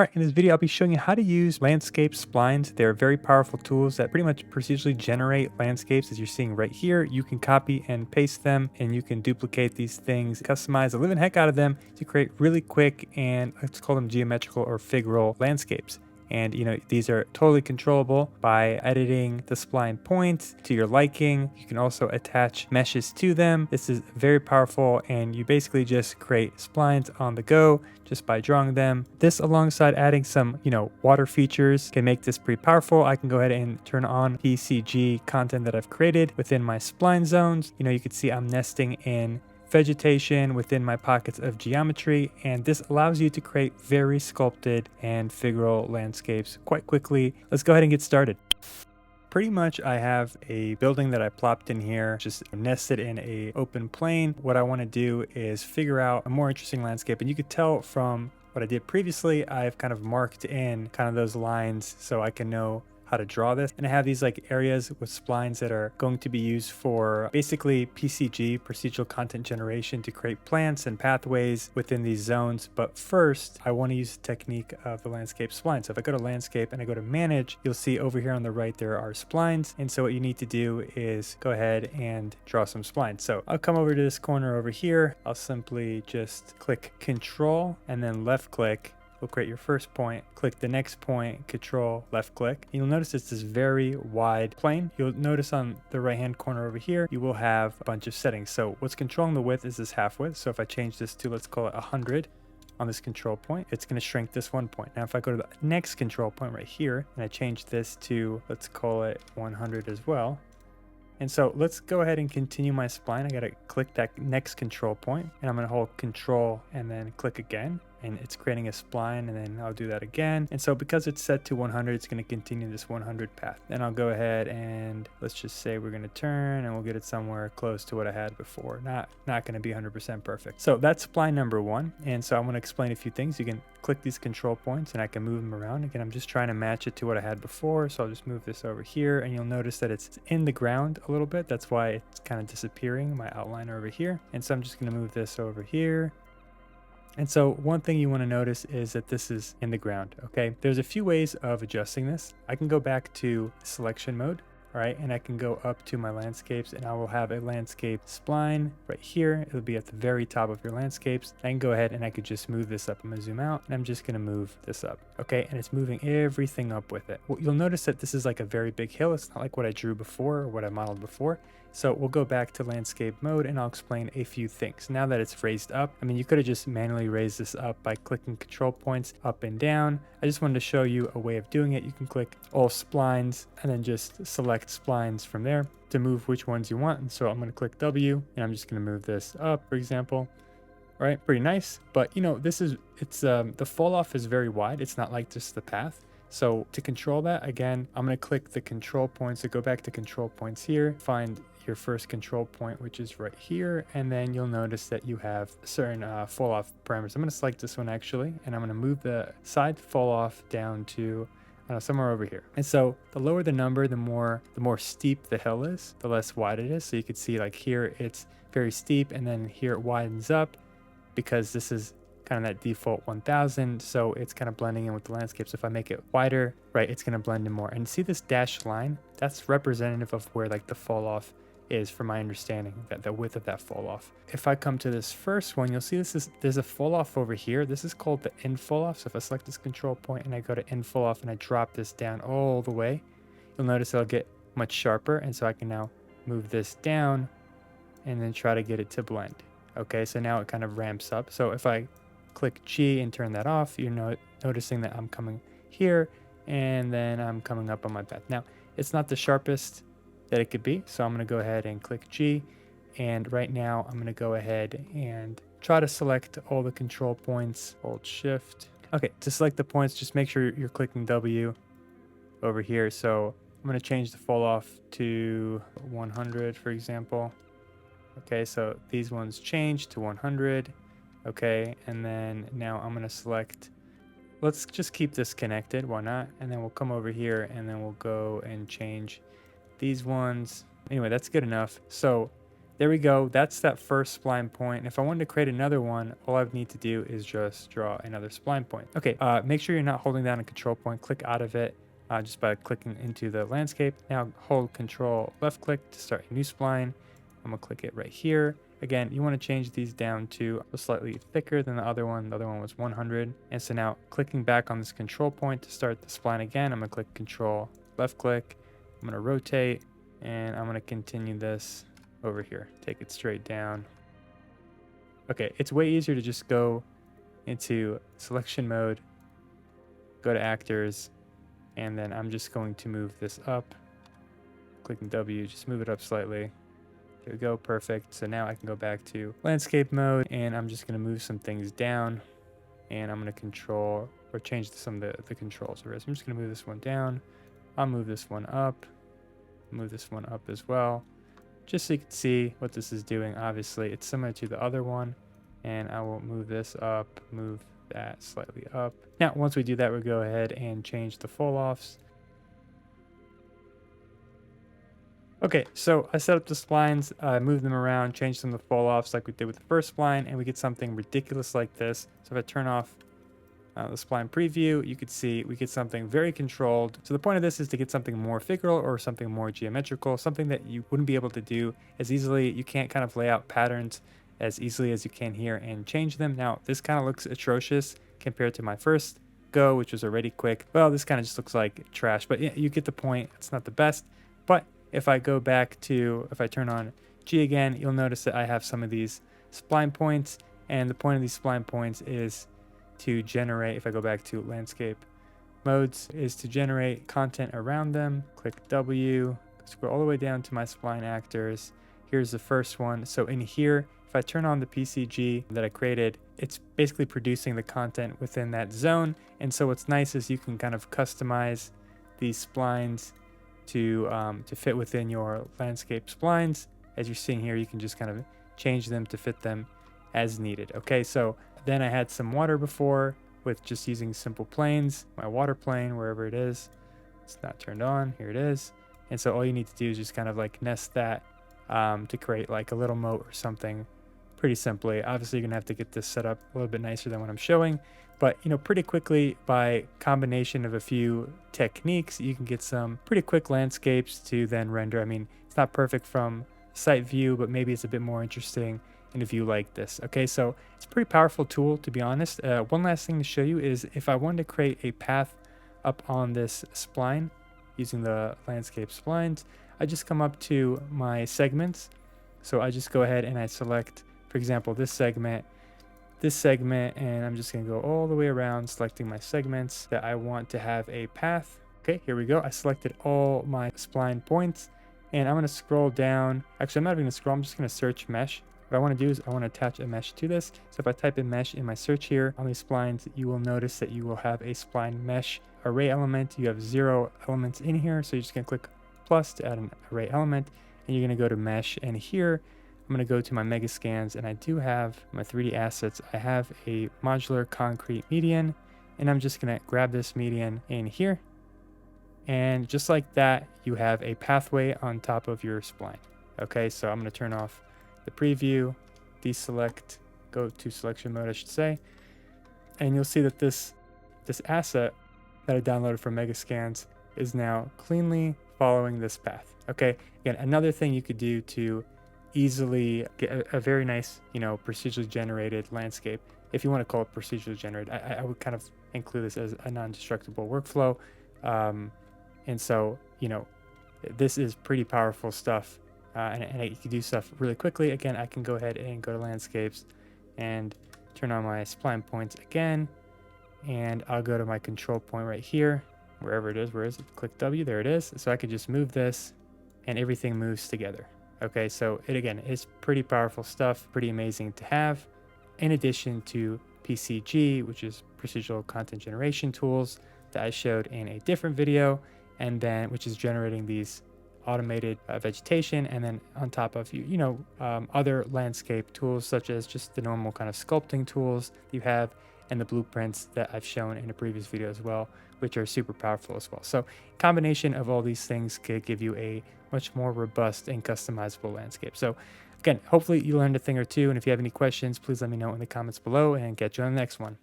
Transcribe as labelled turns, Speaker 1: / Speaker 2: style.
Speaker 1: All right, in this video, I'll be showing you how to use landscape splines. They're very powerful tools that pretty much procedurally generate landscapes as you're seeing right here. You can copy and paste them and you can duplicate these things, customize the living heck out of them to create really quick and let's call them geometrical or figural landscapes. And these are totally controllable by editing the spline points to your liking. You can also attach meshes to them. This is very powerful and you basically just create splines on the go just by drawing them. This alongside adding some, water features can make this pretty powerful. I can go ahead and turn on PCG content that I've created within my spline zones. You can see I'm nesting in vegetation within my pockets of geometry, and this allows you to create very sculpted and figural landscapes quite quickly. Let's go ahead and get started. Pretty much I have a building that I plopped in here, just nested in a open plane. What I want to do is figure out a more interesting landscape, and you could tell from what I did previously, I've kind of marked in kind of those lines so I can know how to draw this. And I have these like areas with splines that are going to be used for basically PCG, procedural content generation, to create plants and pathways within these zones. But first, I want to use the technique of the landscape spline. So if I go to landscape and I go to manage, you'll see over here on the right, there are splines. And so what you need to do is go ahead and draw some splines. So I'll come over to this corner over here. I'll simply just click Control and then left click. We'll create your first point, click the next point, Control, left click. You'll notice it's this very wide plane. You'll notice on the right hand corner over here, you will have a bunch of settings. So what's controlling the width is this half width. So if I change this to, let's call it 100 on this control point, it's going to shrink this one point. Now if I go to the next control point right here and I change this to, let's call it 100 as well. And so let's go ahead and continue my spline. I got to click that next control point and I'm going to hold Control and then click again. And it's creating a spline, and then I'll do that again. And so because it's set to 100, it's going to continue this 100 path. Then I'll go ahead and let's just say we're going to turn and we'll get it somewhere close to what I had before. Not going to be 100% perfect. So that's spline number one. And so I'm going to explain a few things. You can click these control points and I can move them around. Again, I'm just trying to match it to what I had before. So I'll just move this over here and you'll notice that it's in the ground a little bit. That's why it's kind of disappearing, my outliner over here. And so I'm just going to move this over here. And so one thing you want to notice is that this is in the ground, okay? There's a few ways of adjusting this. I can go back to selection mode, all right? And I can go up to my landscapes and I will have a landscape spline right here. It'll be at the very top of your landscapes. I can go ahead and I could just move this up. I'm gonna zoom out and I'm just gonna move this up, okay? And it's moving everything up with it. Well, you'll notice that this is like a very big hill. It's not like what I drew before or what I modeled before. So we'll go back to landscape mode and I'll explain a few things. Now that it's raised up, I mean, you could have just manually raised this up by clicking control points up and down. I just wanted to show you a way of doing it. You can click all splines and then just select splines from there to move which ones you want. And so I'm going to click W and I'm just going to move this up, for example. All right, pretty nice. But the fall off is very wide. It's not like just the path. So to control that, again, I'm going to click the control points. So go back to control points here, find your first control point, which is right here. And then you'll notice that you have certain fall off parameters. I'm going to select this one actually, and I'm going to move the side fall off down to somewhere over here. And so the lower the number, the more steep the hill is, the less wide it is. So you can see like here, it's very steep. And then here it widens up because this is kind of that default 1000, so it's kind of blending in with the landscape. So if I make it wider, right, it's going to blend in more. And see this dashed line? That's representative of where like the fall off is, from my understanding, that the width of that fall off. If I come to this first one, you'll see there's a fall off over here. This is called the end fall off. So if I select this control point and I go to end fall off and I drop this down all the way, you'll notice it'll get much sharper. And so I can now move this down and then try to get it to blend. Okay, so now it kind of ramps up. So if I click G and turn that off, you're noticing that I'm coming here and then I'm coming up on my path. Now, it's not the sharpest that it could be, so I'm going to go ahead and click G, and right now I'm going to go ahead and try to select all the control points, hold shift. Okay, to select the points, just make sure you're clicking W over here. So I'm going to change the fall off to 100, for example. Okay, so these ones change to 100. Okay, and then now I'm going to select, let's just keep this connected, why not? And then we'll come over here and then we'll go and change these ones. Anyway, that's good enough. So there we go. That's that first spline point. And if I wanted to create another one, all I would need to do is just draw another spline point. Okay, make sure you're not holding down a control point. Click out of it just by clicking into the landscape. Now hold control left click to start a new spline. I'm gonna click it right here. Again, you want to change these down to slightly thicker than the other one. The other one was 100. And so now clicking back on this control point to start the spline again, I'm gonna click control left click. I'm gonna rotate and I'm gonna continue this over here. Take it straight down. Okay, it's way easier to just go into selection mode, go to actors, and then I'm just going to move this up. Clicking W, just move it up slightly. There we go, perfect. So now I can go back to landscape mode and I'm just gonna move some things down and I'm gonna control or change some of the controls. So I'm just gonna move this one down. I'll move this one up, move this one up as well. Just so you can see what this is doing. Obviously, it's similar to the other one. And I will move this up, move that slightly up. Now, once we do that, we'll go ahead and change the Falloffs. Okay, so I set up the splines, moved them around, changed some of the Falloffs like we did with the first spline, and we get something ridiculous like this. So if I turn off the spline preview, you could see we get something very controlled. So the point of this is to get something more figural or something more geometrical, something that you wouldn't be able to do as easily. You can't kind of lay out patterns as easily as you can here and change them. Now, this kind of looks atrocious compared to my first go, which was already quick. Well, this kind of just looks like trash, but yeah, you get the point. It's not the best. But if I go back to, if I turn on G again, you'll notice that I have some of these spline points. And the point of these spline points is to generate, if I go back to landscape modes, is to generate content around them. Click W, scroll all the way down to my spline actors. Here's the first one. So in here, if I turn on the PCG that I created, it's basically producing the content within that zone. And so what's nice is you can kind of customize these splines to fit within your landscape splines. As you're seeing here, you can just kind of change them to fit them as needed. Okay, so then I had some water before with just using simple planes, my water plane, wherever it is. It's not turned on, here it is. And so all you need to do is just kind of like nest that to create like a little moat or something pretty simply. Obviously, you're gonna have to get this set up a little bit nicer than what I'm showing, but you know, pretty quickly by combination of a few techniques, you can get some pretty quick landscapes to then render. I mean, it's not perfect from site view, but maybe it's a bit more interesting in a view like this. Okay, so it's a pretty powerful tool, to be honest. One last thing to show you is if I wanted to create a path up on this spline using the landscape splines, I just come up to my segments. So I just go ahead and I select, for example, this segment, and I'm just gonna go all the way around selecting my segments that I want to have a path. Okay, here we go. I selected all my spline points and I'm gonna scroll down. Actually, I'm not even gonna scroll, I'm just gonna search mesh. What I want to do is I want to attach a mesh to this. So if I type in mesh in my search here on these splines, you will notice that you will have a spline mesh array element. You have 0 elements in here. So you're just going to click plus to add an array element and you're going to go to mesh. And here I'm going to go to my mega scans and I do have my 3D assets. I have a modular concrete median and I'm just going to grab this median in here. And just like that, you have a pathway on top of your spline. Okay, so I'm going to turn off the preview, deselect, go to selection mode, I should say, and you'll see that this asset that I downloaded from Megascans is now cleanly following this path. Okay, again, another thing you could do to easily get a very nice, you know, procedurally generated landscape, if you want to call it procedurally generated, I would kind of include this as a non-destructible workflow, and so, you know, this is pretty powerful stuff. And you can do stuff really quickly. Again, I can go ahead and go to landscapes and turn on my spline points again. And I'll go to my control point right here, wherever it is. Where is it? Click W, there it is. So I can just move this and everything moves together. Okay, so it again is pretty powerful stuff, pretty amazing to have. In addition to PCG, which is procedural content generation tools that I showed in a different video, and then which is generating these automated vegetation, and then on top of other landscape tools such as just the normal kind of sculpting tools you have and the blueprints that I've shown in a previous video as well, which are super powerful as well. So combination of all these things could give you a much more robust and customizable landscape. So Again, hopefully you learned a thing or two. And if you have any questions, please let me know in the comments below and catch you on the next one.